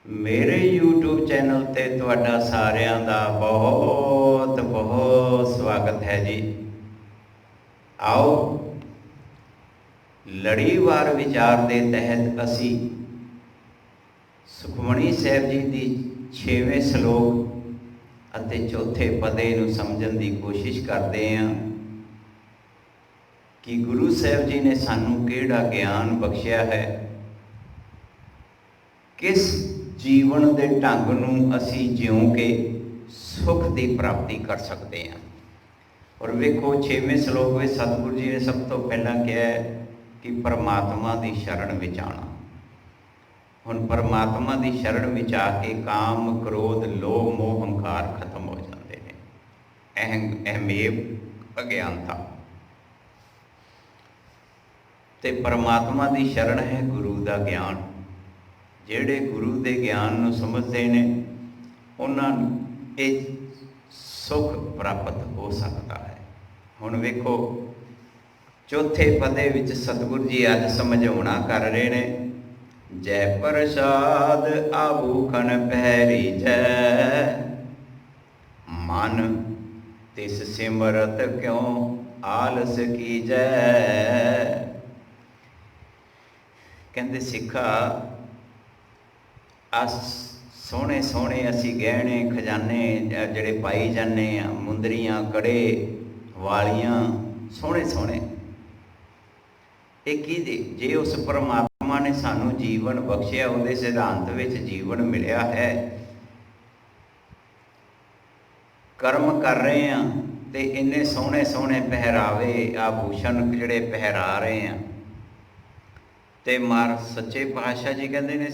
ਮੇਰੇ YouTube channel ਤੇ ਤੁਹਾਡਾ ਸਾਰਿਆਂ ਦਾ ਬਹੁਤ ਬਹੁਤ ਸਵਾਗਤ ਹੈ ਜੀ। ਆਓ ਲੜੀਵਾਰ ਵਿਚਾਰ ਦੇ ਤਹਿਤ ਅਸੀਂ ਸੁਖਮਣੀ ਸਾਹਿਬ ਜੀ ਦੀ 6ਵੇਂ ਸ਼ਲੋਕ ਅਤੇ ਚੌਥੇ ਪਦੇ ਨੂੰ ਸਮਝਣ ਦੀ ਕੋਸ਼ਿਸ਼ ਕਰਦੇ ਹਾਂ ਕਿ ਗੁਰੂ ਸਾਹਿਬ ਜੀ ਨੇ ਸਾਨੂੰ ਕਿਹੜਾ ਗਿਆਨ ਬਖਸ਼ਿਆ ਹੈ, ਕਿਸ ਜੀਵਨ ਦੇ ਢੰਗ ਨੂੰ ਅਸੀਂ ਜਿਉਂ ਕੇ ਸੁੱਖ ਦੀ ਪ੍ਰਾਪਤੀ ਕਰ ਸਕਦੇ ਹਾਂ। ਔਰ ਵੇਖੋ 6ਵੇਂ ਸ਼ਲੋਕ ਵਿੱਚ ਸਤਿਗੁਰੂ ਜੀ ਨੇ ਸਭ ਤੋਂ ਪਹਿਲਾਂ ਕਿਹਾ ਹੈ ਕਿ ਪਰਮਾਤਮਾ ਦੀ ਸ਼ਰਨ ਵਿੱਚ ਆਉਣਾ। ਹੁਣ ਪਰਮਾਤਮਾ ਦੀ ਸ਼ਰਨ ਵਿੱਚ ਆ ਕੇ ਕਾਮ, ਕ੍ਰੋਧ, ਲੋਭ, ਮੋਹ, ਹੰਕਾਰ ਖਤਮ ਹੋ ਜਾਂਦੇ ਨੇ। ਅਹਮੇਵ ਅਗਿਆਨਤਾ। ਤੇ ਪਰਮਾਤਮਾ ਦੀ ਸ਼ਰਨ ਹੈ ਗੁਰੂ ਦਾ ਗਿਆਨ। ਜਿਹੜੇ ਗੁਰੂ ਦੇ ਗਿਆਨ ਨੂੰ ਸਮਝਦੇ ਨੇ ਉਹਨਾਂ ਨੂੰ ਇਹ ਸੁੱਖ ਪ੍ਰਾਪਤ ਹੋ ਸਕਦਾ ਹੈ। ਹੁਣ ਵੇਖੋ ਚੌਥੇ ਪਦੇ ਵਿੱਚ ਸਤਿਗੁਰੂ ਜੀ ਅੱਜ ਸਮਝਾਉਣਾ ਕਰ ਰਹੇ ਨੇ। ਜੈ ਪ੍ਰਸਾਦ ਆਭੂਖਣ ਪਹਿਰੀ ਜੈ, ਮਨ ਤਿਸ ਸਿਮਰਤ ਕਿਉ ਆਲਸ ਕੀਜੈ। ਕਹਿੰਦੇ ਸਿੱਖਾ ਆ ਸੋਹਣੇ ਸੋਹਣੇ ਅਸੀਂ ਗਹਿਣੇ ਖਜ਼ਾਨੇ ਜਿਹੜੇ ਪਾਈ ਜਾਂਦੇ ਆ, ਮੁੰਦਰੀਆਂ, ਕੜੇ, ਵਾਲੀਆਂ, ਸੋਹਣੇ ਸੋਹਣੇ, ਇਹ ਕੀ ਜੇ ਉਸ ਪਰਮਾਤਮਾ ਨੇ ਸਾਨੂੰ ਜੀਵਨ ਬਖਸ਼ਿਆ, ਉਹਦੇ ਸਿਧਾਂਤ ਵਿੱਚ ਜੀਵਨ ਮਿਲਿਆ ਹੈ, ਕਰਮ ਕਰ ਰਹੇ ਹਾਂ ਤੇ ਇੰਨੇ ਸੋਹਣੇ ਸੋਹਣੇ ਪਹਿਰਾਵੇ ਆਭੂਸ਼ਣ ਜਿਹੜੇ ਪਹਿਰਾ ਰਹੇ ਹਾਂ, ਤੇ ਸੱਚੇ ਪਾਤਸ਼ਾਹ ਜੀ ਕਹਿੰਦੇ ਨੇ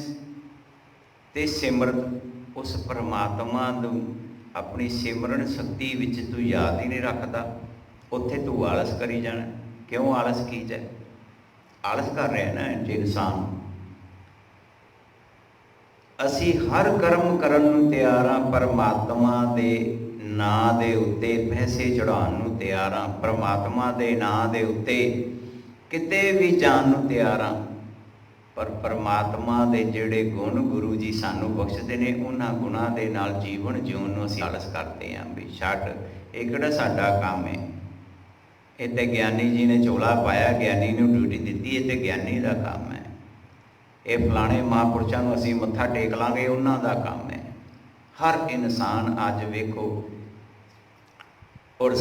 ਤੇ ਸਿਮਰਤ ਉਸ ਪਰਮਾਤਮਾ ਨੂੰ ਆਪਣੀ ਸਿਮਰਨ ਸ਼ਕਤੀ ਵਿੱਚ ਤੂੰ ਯਾਦ ਹੀ ਨਹੀਂ ਰੱਖਦਾ, ਉੱਥੇ ਤੂੰ ਆਲਸ ਕਰੀ ਜਾਣਾ। ਕਿਉਂ ਆਲਸ ਕੀਜੈ? ਆਲਸ ਕਰ ਰਿਹਾ ਨਾ ਜੇ ਇਨਸਾਨ। ਅਸੀਂ ਹਰ ਕਰਮ ਕਰਨ ਨੂੰ ਤਿਆਰ ਹਾਂ, ਪਰਮਾਤਮਾ ਦੇ ਨਾਂ ਦੇ ਉੱਤੇ ਪੈਸੇ ਚੜਾਉਣ ਨੂੰ ਤਿਆਰ ਹਾਂ, ਪਰਮਾਤਮਾ ਦੇ ਨਾਂ ਦੇ ਉੱਤੇ ਕਿਤੇ ਵੀ ਜਾਣ ਨੂੰ ਤਿਆਰ ਹਾਂ, ਪਰ ਪਰਮਾਤਮਾ ਦੇ ਜਿਹੜੇ ਗੁਣ ਗੁਰੂ ਜੀ ਸਾਨੂੰ ਬਖਸ਼ਦੇ ਨੇ ਉਹਨਾਂ ਗੁਣਾਂ ਦੇ ਨਾਲ ਜੀਵਨ ਜਿਉਣ ਨੂੰ ਅਸੀਂ ਆਲਸ ਕਰਦੇ ਹਾਂ ਵੀ ਛੱਡ, ਇਹ ਕਿਹੜਾ ਸਾਡਾ ਕੰਮ ਹੈ। ਇਹ ਤਾਂ ਗਿਆਨੀ ਜੀ ਨੇ ਝੋਲਾ ਪਾਇਆ, ਗਿਆਨੀ ਨੂੰ ਡਿਊਟੀ ਦਿੱਤੀ, ਇਹ ਤਾਂ ਗਿਆਨੀ ਦਾ ਕੰਮ ਹੈ। ਇਹ ਫਲਾਣੇ ਮਹਾਂਪੁਰਸ਼ਾਂ ਨੂੰ ਅਸੀਂ ਮੱਥਾ ਟੇਕ ਲਾਂਗੇ, ਉਹਨਾਂ ਦਾ ਕੰਮ ਹੈ। ਹਰ ਇਨਸਾਨ ਅੱਜ ਵੇਖੋ ਔਰ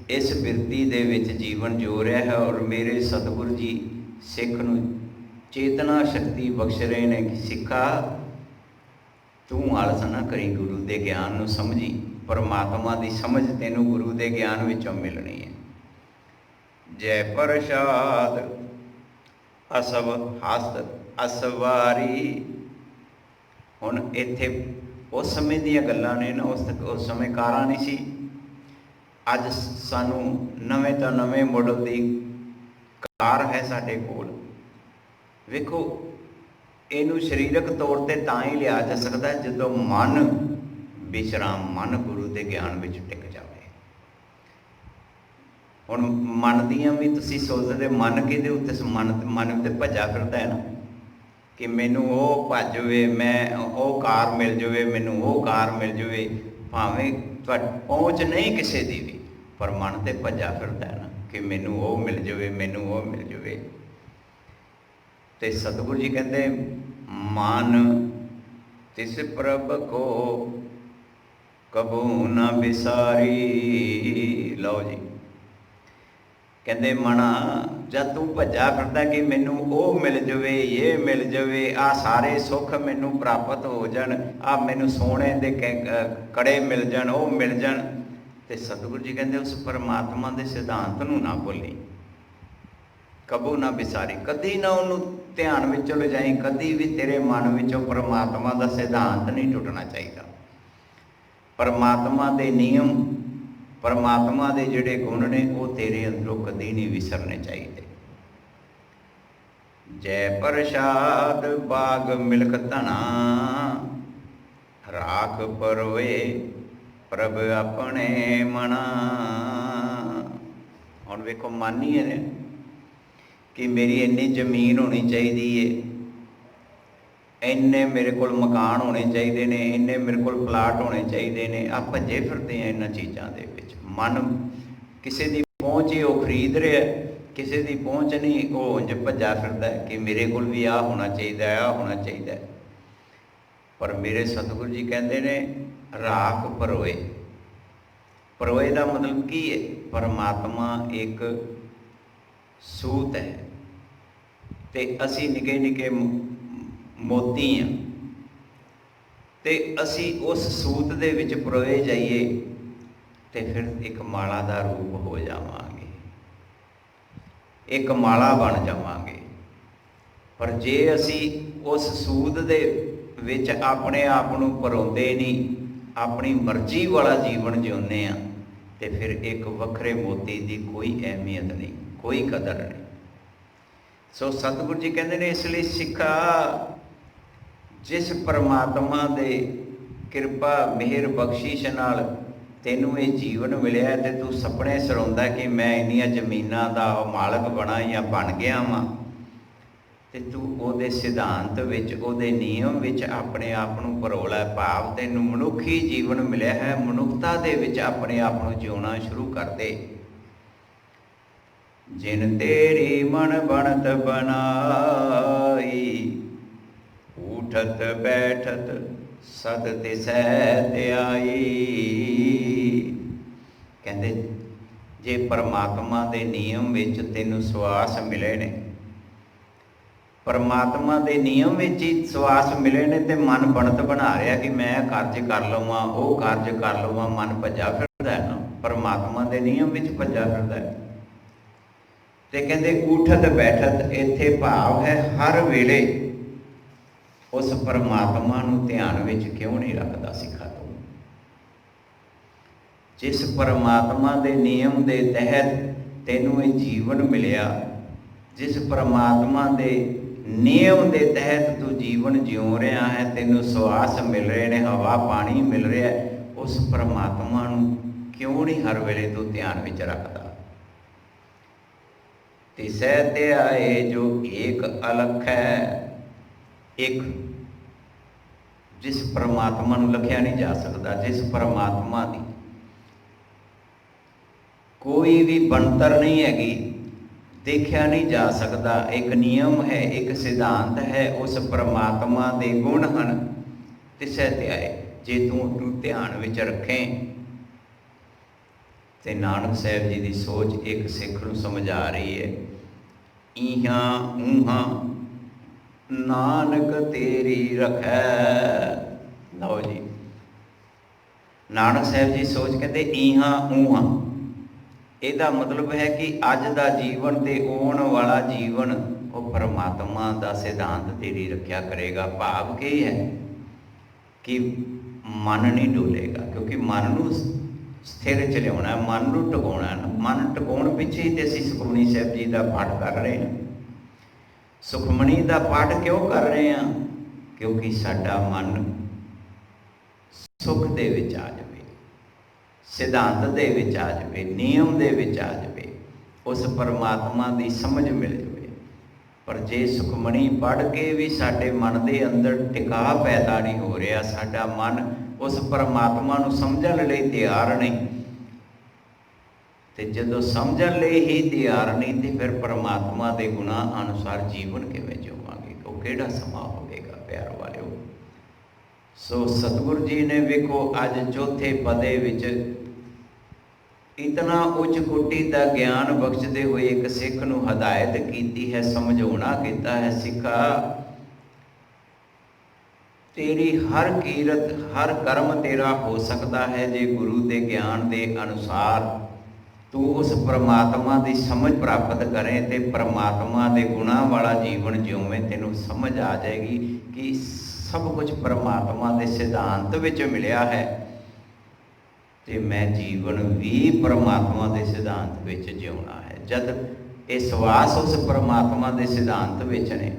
ਇਸ ਬਿਰਤੀ ਦੇ ਵਿੱਚ ਜੀਵਨ ਜੋ ਰਿਹਾ ਹੈ। ਔਰ ਮੇਰੇ ਸਤਿਗੁਰੂ ਜੀ ਸਿੱਖ ਨੂੰ ਚੇਤਨਾ ਸ਼ਕਤੀ ਬਖਸ਼ ਰਹੇ ਨੇ ਕਿ ਸਿੱਖਾ ਤੂੰ ਆਲਸ ਨਾ ਕਰੀ, ਗੁਰੂ ਦੇ ਗਿਆਨ ਨੂੰ ਸਮਝੀ। ਪਰਮਾਤਮਾ ਦੀ ਸਮਝ ਤੈਨੂੰ ਗੁਰੂ ਦੇ ਗਿਆਨ ਵਿੱਚੋਂ ਮਿਲਣੀ ਹੈ। ਜੈ ਪ੍ਰਸਾਦ ਅਸਵ ਹਸਤ ਅਸਵਾਰੀ। ਹੁਣ ਇੱਥੇ ਉਸ ਸਮੇਂ ਦੀਆਂ ਗੱਲਾਂ ਨੇ ਨਾ, ਉਸ ਸਮੇਂ ਕਾਰਾਂ ਨਹੀਂ ਸੀ। ਅੱਜ ਸਾਨੂੰ ਨਵੇਂ ਤੋਂ ਨਵੇਂ ਮਾਡਲ ਦੀ ਕਾਰ ਹੈ ਸਾਡੇ ਕੋਲ। ਵੇਖੋ ਇਹਨੂੰ ਸਰੀਰਕ ਤੌਰ 'ਤੇ ਤਾਂ ਹੀ ਲਿਆ ਜਾ ਸਕਦਾ ਜਦੋਂ ਮਨ ਵਿਸ਼ਰਾਮ, ਮਨ ਗੁਰੂ ਦੇ ਗਿਆਨ ਵਿੱਚ ਟਿਕ ਜਾਵੇ। ਹੁਣ ਮਨ ਦੀਆਂ ਵੀ ਤੁਸੀਂ ਸੋਚਦੇ ਮਨ ਕਿਹਦੇ ਉੱਤੇ, ਮਨ ਉੱਤੇ ਭੱਜਾ ਫਿਰਦਾ ਹੈ ਨਾ ਕਿ ਮੈਨੂੰ ਉਹ ਭੱਜ ਜਾਵੇ, ਮੈਂ ਉਹ ਕਾਰ ਮਿਲ ਜਾਵੇ, ਮੈਨੂੰ ਉਹ ਕਾਰ ਮਿਲ ਜਾਵੇ। ਭਾਵੇਂ ਪਹੁੰਚ ਨਹੀਂ ਕਿਸੇ ਦੀ ਵੀ, ਪਰ ਮਨ 'ਤੇ ਭੱਜਾ ਫਿਰਦਾ ਹੈ ਨਾ ਕਿ ਮੈਨੂੰ ਉਹ ਮਿਲ ਜਾਵੇ, ਮੈਨੂੰ ਉਹ ਮਿਲ ਜਾਵੇ। ਤੇ ਸਤਿਗੁਰੂ ਜੀ ਕਹਿੰਦੇ ਮਨ ਤਿਸ ਪ੍ਰਭ ਕੋ ਕਬੂ ਨਾ ਵਿਸਾਰੀ। ਲਓ ਜੀ, ਕਹਿੰਦੇ ਮਨਾ ਜਦ ਤੂੰ ਭੱਜਾ ਫਿਰਦਾ ਕਿ ਮੈਨੂੰ ਉਹ ਮਿਲ ਜਾਵੇ, ਇਹ ਮਿਲ ਜਾਵੇ, ਆਹ ਸਾਰੇ ਸੁੱਖ ਮੈਨੂੰ ਪ੍ਰਾਪਤ ਹੋ ਜਾਣ, ਆਹ ਮੈਨੂੰ ਸੋਨੇ ਦੇ ਕੜੇ ਮਿਲ ਜਾਣ, ਉਹ ਮਿਲ ਜਾਣ, ਤੇ ਸਤਿਗੁਰੂ ਜੀ ਕਹਿੰਦੇ ਉਸ ਪਰਮਾਤਮਾ ਦੇ ਸਿਧਾਂਤ ਨੂੰ ਨਾ ਭੁੱਲੀ, ਕਬੂ ਨਾ ਵਿਸਾਰੀ। ਕਦੀ ਨਾ ਉਹਨੂੰ ਧਿਆਨ ਵਿੱਚੋਂ ਲਿਜਾਈ, ਕਦੀ ਵੀ ਤੇਰੇ ਮਨ ਵਿੱਚੋਂ ਪਰਮਾਤਮਾ ਦਾ ਸਿਧਾਂਤ ਨਹੀਂ ਟੁੱਟਣਾ ਚਾਹੀਦਾ। ਪਰਮਾਤਮਾ ਦੇ ਨਿਯਮ, ਪਰਮਾਤਮਾ ਦੇ ਜਿਹੜੇ ਗੁਣ ਨੇ ਉਹ ਤੇਰੇ ਅੰਦਰੋਂ ਕਦੀ ਨਹੀਂ ਵਿਸਰਨੇ ਚਾਹੀਦੇ। ਜੈ ਪ੍ਰਸਾਦ ਬਾਗ ਮਿਲਕ ਧਨਾ, ਰਾਖ ਪਰੋਏ ਪ੍ਰਭ ਆਪਣੇ ਮਨਾ। ਹੁਣ ਵੇਖੋ ਮਾਨੀ ਹੈ ਕਿ ਮੇਰੀ ਇੰਨੀ ਜ਼ਮੀਨ ਹੋਣੀ ਚਾਹੀਦੀ ਹੈ, ਇੰਨੇ ਮੇਰੇ ਕੋਲ ਮਕਾਨ ਹੋਣੇ ਚਾਹੀਦੇ ਨੇ, ਇੰਨੇ ਮੇਰੇ ਕੋਲ ਪਲਾਟ ਹੋਣੇ ਚਾਹੀਦੇ ਨੇ। ਆ ਭੱਜੇ ਫਿਰਦੇ ਆ ਇਹਨਾਂ ਚੀਜ਼ਾਂ ਦੇ ਵਿੱਚ। ਮਨ ਕਿਸੇ ਦੀ ਪਹੁੰਚ ਹੀ ਉਹ ਖਰੀਦ ਰਿਹਾ, ਕਿਸੇ ਦੀ ਪਹੁੰਚ ਨਹੀਂ, ਉਹ ਉਂਝ ਭੱਜਾ ਫਿਰਦਾ ਕਿ ਮੇਰੇ ਕੋਲ ਵੀ ਆਹ ਹੋਣਾ ਚਾਹੀਦਾ, ਆਹ ਹੋਣਾ ਚਾਹੀਦਾ। ਪਰ ਮੇਰੇ ਸਤਿਗੁਰੂ ਜੀ ਕਹਿੰਦੇ ਨੇ ਰਾਖ ਪਰੋਏ। ਪਰੋਏ ਦਾ ਮਤਲਬ ਕੀ ਹੈ? ਪਰਮਾਤਮਾ ਇੱਕ ਸੂਤ ਹੈ ਤੇ ਅਸੀਂ ਨਿੱਕੇ ਨਿੱਕੇ ਮੋਤੀ ਹਾਂ, ਤੇ ਅਸੀਂ ਉਸ ਸੂਤ ਦੇ ਵਿੱਚ ਪਰੋਏ ਜਾਈਏ ਤੇ ਫਿਰ ਇੱਕ ਮਾਲਾ ਦਾ ਰੂਪ ਹੋ ਜਾਵਾਂਗੇ, ਇੱਕ ਮਾਲਾ ਬਣ ਜਾਵਾਂਗੇ। ਪਰ ਜੇ ਅਸੀਂ ਉਸ ਸੂਤ ਦੇ ਵਿੱਚ ਆਪਣੇ ਆਪ ਨੂੰ ਪਰੋਂਦੇ ਨਹੀਂ, ਆਪਣੀ ਮਰਜ਼ੀ ਵਾਲਾ ਜੀਵਨ ਜਿਉਂਦੇ ਹਾਂ, ਤੇ ਫਿਰ ਇੱਕ ਵੱਖਰੇ ਮੋਤੀ ਦੀ ਕੋਈ ਅਹਿਮੀਅਤ ਨਹੀਂ, ਕੋਈ ਕਦਰ ਨਹੀਂ। ਸੋ ਸਤਿਗੁਰੂ ਜੀ ਕਹਿੰਦੇ ਨੇ ਇਸ ਲਈ ਸਿੱਖਾ, ਜਿਸ ਪਰਮਾਤਮਾ ਦੇ ਕਿਰਪਾ ਮਿਹਰ ਬਖਸ਼ਿਸ਼ ਨਾਲ ਤੈਨੂੰ ਇਹ ਜੀਵਨ ਮਿਲਿਆ ਤੇ ਤੂੰ ਸੁਪਨੇ ਸਰਾਉਂਦਾ ਕਿ ਮੈਂ ਇੰਨੀਆਂ ਜ਼ਮੀਨਾਂ ਦਾ ਮਾਲਕ ਬਣਾ ਜਾਂ ਬਣ ਗਿਆ ਵਾਂ, ਤੇ ਤੂੰ ਉਹਦੇ ਸਿਧਾਂਤ ਵਿੱਚ, ਉਹਦੇ ਨਿਯਮ ਵਿੱਚ ਆਪਣੇ ਆਪ ਨੂੰ ਪਰੋ ਲੈ। ਭਾਵ ਤੈਨੂੰ ਮਨੁੱਖੀ ਜੀਵਨ ਮਿਲਿਆ ਹੈ, ਮਨੁੱਖਤਾ ਦੇ ਵਿੱਚ ਆਪਣੇ ਆਪ ਨੂੰ ਜਿਉਣਾ ਸ਼ੁਰੂ ਕਰ ਦੇ। ਜਿਨ ਤੇਰੀ ਮਨ ਬਣਤ ਬਣਾਈ, ਉਠਤ ਬੈਠਤ ਸਦ ਤਿਸੈ ਧਿਆਈ। ਕਹਿੰਦੇ ਜੇ ਪਰਮਾਤਮਾ ਦੇ ਨਿਯਮ ਵਿੱਚ ਤੈਨੂੰ ਸਵਾਸ ਮਿਲੇ ਨੇ, ਪਰਮਾਤਮਾ ਦੇ ਨਿਯਮ ਵਿੱਚ ਹੀ ਸਵਾਸ ਮਿਲੇ ਨੇ, ਤੇ ਮਨ ਬਣਤ ਬਣਾ ਰਿਹਾ ਕਿ ਮੈਂ ਕਾਰਜ ਕਰ ਲਵਾਂ, ਉਹ ਕਾਰਜ ਕਰ ਲਵਾਂ। ਮਨ ਭੱਜਾ ਫਿਰਦਾ ਹੈ ਨਾ, ਪਰਮਾਤਮਾ ਦੇ ਨਿਯਮ ਵਿੱਚ ਭੱਜਾ ਫਿਰਦਾ ਹੈ। ਤੇ ਕਹਿੰਦੇ ਉਠਤ ਬੈਠਤ, ਇੱਥੇ ਭਾਵ ਹੈ ਹਰ ਵੇਲੇ ਉਸ ਪਰਮਾਤਮਾ ਨੂੰ ਧਿਆਨ ਵਿੱਚ ਕਿਉਂ ਨਹੀਂ ਰੱਖਦਾ ਸਿੱਖਾ ਤੂੰ? ਜਿਸ ਪਰਮਾਤਮਾ ਦੇ ਨਿਯਮ ਦੇ ਤਹਿਤ ਤੈਨੂੰ ਇਹ ਜੀਵਨ ਮਿਲਿਆ, ਜਿਸ ਪਰਮਾਤਮਾ ਦੇ ਨਿਯਮ ਦੇ ਤਹਿਤ ਤੂੰ ਜੀਵਨ ਜਿਉ ਰਿਹਾ ਹੈ, ਤੈਨੂੰ ਸਵਾਸ ਮਿਲ ਰਹੇ ਨੇ, ਹਵਾ ਪਾਣੀ ਮਿਲ ਰਿਹਾ, ਉਸ ਪਰਮਾਤਮਾ ਨੂੰ ਕਿਉਂ ਨਹੀਂ ਹਰ ਵੇਲੇ ਤੂੰ ਧਿਆਨ ਵਿੱਚ ਰੱਖਦਾ? ਤਿਸੈ ਧਿਆਏ ਜੋ ਏਕ ਅਲਖ ਹੈ। ਇੱਕ ਜਿਸ ਪਰਮਾਤਮਾ ਨੂੰ ਲਖਿਆ ਨਹੀਂ ਜਾ ਸਕਦਾ, ਜਿਸ ਪਰਮਾਤਮਾ ਦੀ ਕੋਈ ਵੀ ਬਣਤਰ ਨਹੀਂ ਹੈਗੀ, ਦੇਖਿਆ ਨਹੀਂ ਜਾ ਸਕਦਾ। ਇੱਕ ਨਿਯਮ ਹੈ, ਇੱਕ ਸਿਧਾਂਤ ਹੈ, ਉਸ ਪਰਮਾਤਮਾ ਦੇ ਗੁਣ ਹਨ। ਤਿਸੈ ਧਿਆਏ, ਜੇ ਤੂੰ ਉਹਨੂੰ ਧਿਆਨ ਵਿੱਚ ਰੱਖੇ। ਤੇ ਨਾਨਕ ਸਾਹਿਬ ਜੀ ਦੀ ਸੋਚ ਇੱਕ ਸਿੱਖ ਨੂੰ ਸਮਝਾ ਰਹੀ ਹੈ, ਇਹਾਂ ਊਹਾਂ ਨਾਨਕ ਤੇਰੀ ਰਖੈ। ਲਓ ਜੀ, ਨਾਨਕ ਸਾਹਿਬ ਜੀ ਸੋਚ ਕਹਿੰਦੇ ਇਹਾਂ ਊਹਾਂ, ਇਹਦਾ ਮਤਲਬ ਹੈ ਕਿ ਅੱਜ ਦਾ ਜੀਵਨ ਤੇ ਆਉਣ ਵਾਲਾ ਜੀਵਨ ਉਹ ਪਰਮਾਤਮਾ ਦਾ ਸਿਧਾਂਤ ਤੇਰੀ ਰੱਖਿਆ ਕਰੇਗਾ। ਭਾਵ ਕੀ ਹੈ ਕਿ ਮਨ ਨਹੀਂ ਡੋਲੇਗਾ, ਕਿਉਂਕਿ ਮਨ ਨੂੰ ਸਥਿਰ ਚ ਲਿਆਉਣਾ, ਮਨ ਨੂੰ ਟਿਕਾਉਣਾ। ਮਨ ਟਿਕਾਉਣ ਪਿੱਛੇ ਹੀ ਤੇ ਅਸੀਂ ਸੁਖਮਨੀ ਸਾਹਿਬ ਜੀ ਦਾ ਪਾਠ ਕਰ ਰਹੇ ਹਾਂ। ਸੁਖਮਨੀ ਦਾ ਪਾਠ ਕਿਉਂ ਕਰ ਰਹੇ ਹਾਂ? ਕਿਉਂਕਿ ਸਾਡਾ ਮਨ ਸੁਖ ਦੇ ਵਿੱਚ ਆ ਜਾਵੇ, ਸਿਧਾਂਤ ਦੇ ਵਿੱਚ ਆ ਜਾਵੇ, ਨਿਯਮ ਦੇ ਵਿੱਚ ਆ ਜਾਵੇ, ਉਸ ਪਰਮਾਤਮਾ ਦੀ ਸਮਝ ਮਿਲ ਜਾਵੇ। ਪਰ ਜੇ ਸੁਖਮਨੀ ਪੜ੍ਹ ਕੇ ਵੀ ਸਾਡੇ ਮਨ ਦੇ ਅੰਦਰ ਟਿਕਾਅ ਪੈਦਾ ਨਹੀਂ ਹੋ ਰਿਹਾ, ਸਾਡਾ ਮਨ ਉਸ ਪਰਮਾਤਮਾ ਨੂੰ ਸਮਝਣ ਲਈ ਤਿਆਰ ਨਹੀਂ, ਤੇ ਜਦੋਂ ਸਮਝਣ ਲਈ ਹੀ ਤਿਆਰ ਨਹੀਂ, ਤੇ ਫਿਰ ਪਰਮਾਤਮਾ ਦੇ ਗੁਣਾਂ ਅਨੁਸਾਰ ਜੀਵਨ ਕਿਵੇਂ ਜਿਵਾਂਗੇ? ਉਹ ਕਿਹੜਾ ਸਮਾਂ ਹੋਵੇਗਾ ਪਿਆਰ ਵਾਲਿਓ? ਸੋ ਸਤਿਗੁਰੂ ਜੀ ਨੇ ਵੇਖੋ ਅੱਜ ਚੌਥੇ ਪਦੇ ਵਿੱਚ ਇਤਨਾ ਉੱਚ ਕੋਟੀ ਦਾ ਗਿਆਨ ਬਖਸ਼ਦੇ ਹੋਏ ਇੱਕ ਸਿੱਖ ਨੂੰ ਹਦਾਇਤ ਕੀਤੀ ਹੈ, ਸਮਝਾਉਣਾ ਕੀਤਾ ਹੈ, ਸਿੱਖਾ ਤੇਰੀ ਹਰ ਕੀਰਤ, ਹਰ ਕਰਮ ਤੇਰਾ ਹੋ ਸਕਦਾ ਹੈ ਜੇ ਗੁਰੂ ਦੇ ਗਿਆਨ ਦੇ ਅਨੁਸਾਰ ਤੂੰ ਉਸ ਪਰਮਾਤਮਾ ਦੀ ਸਮਝ ਪ੍ਰਾਪਤ ਕਰੇ ਤੇ ਪਰਮਾਤਮਾ ਦੇ ਗੁਣਾਂ ਵਾਲਾ ਜੀਵਨ ਜਿਉਵੇਂ। ਤੈਨੂੰ ਸਮਝ ਆ ਜਾਏਗੀ ਕਿ ਸਭ ਕੁਝ ਪਰਮਾਤਮਾ ਦੇ ਸਿਧਾਂਤ ਵਿੱਚ ਮਿਲਿਆ ਹੈ, ਤੇ ਮੈਂ ਜੀਵਨ ਵੀ ਪਰਮਾਤਮਾ ਦੇ ਸਿਧਾਂਤ ਵਿੱਚ ਜਿਉਣਾ ਹੈ। ਜਦ ਇਹ ਸਵਾਸ ਉਸ ਪਰਮਾਤਮਾ ਦੇ ਸਿਧਾਂਤ ਵਿੱਚ ਨੇ,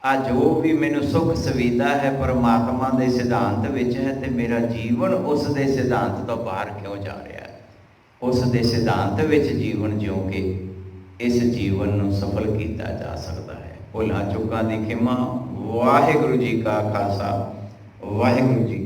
ਆ ਜੋ ਵੀ ਮੈਨੂੰ ਸੁੱਖ ਸੁਵਿਧਾ ਹੈ ਪਰਮਾਤਮਾ ਦੇ ਸਿਧਾਂਤ ਵਿੱਚ ਹੈ, ਤੇ ਮੇਰਾ ਜੀਵਨ ਉਸ ਦੇ ਸਿਧਾਂਤ ਤੋਂ ਬਾਹਰ ਕਿਉਂ ਜਾ ਰਿਹਾ ਹੈ? ਉਸ ਦੇ ਸਿਧਾਂਤ ਵਿੱਚ ਜੀਵਨ ਜਿਉ ਕੇ ਇਸ ਜੀਵਨ ਨੂੰ ਸਫਲ ਕੀਤਾ ਜਾ ਸਕਦਾ ਹੈ। ਭੁੱਲਾਂ ਚੁੱਕਾਂ ਦੀ ਖਿਮਾ। ਵਾਹਿਗੁਰੂ ਜੀ ਕਾ ਖਾਲਸਾ, ਵਾਹਿਗੁਰੂ ਜੀ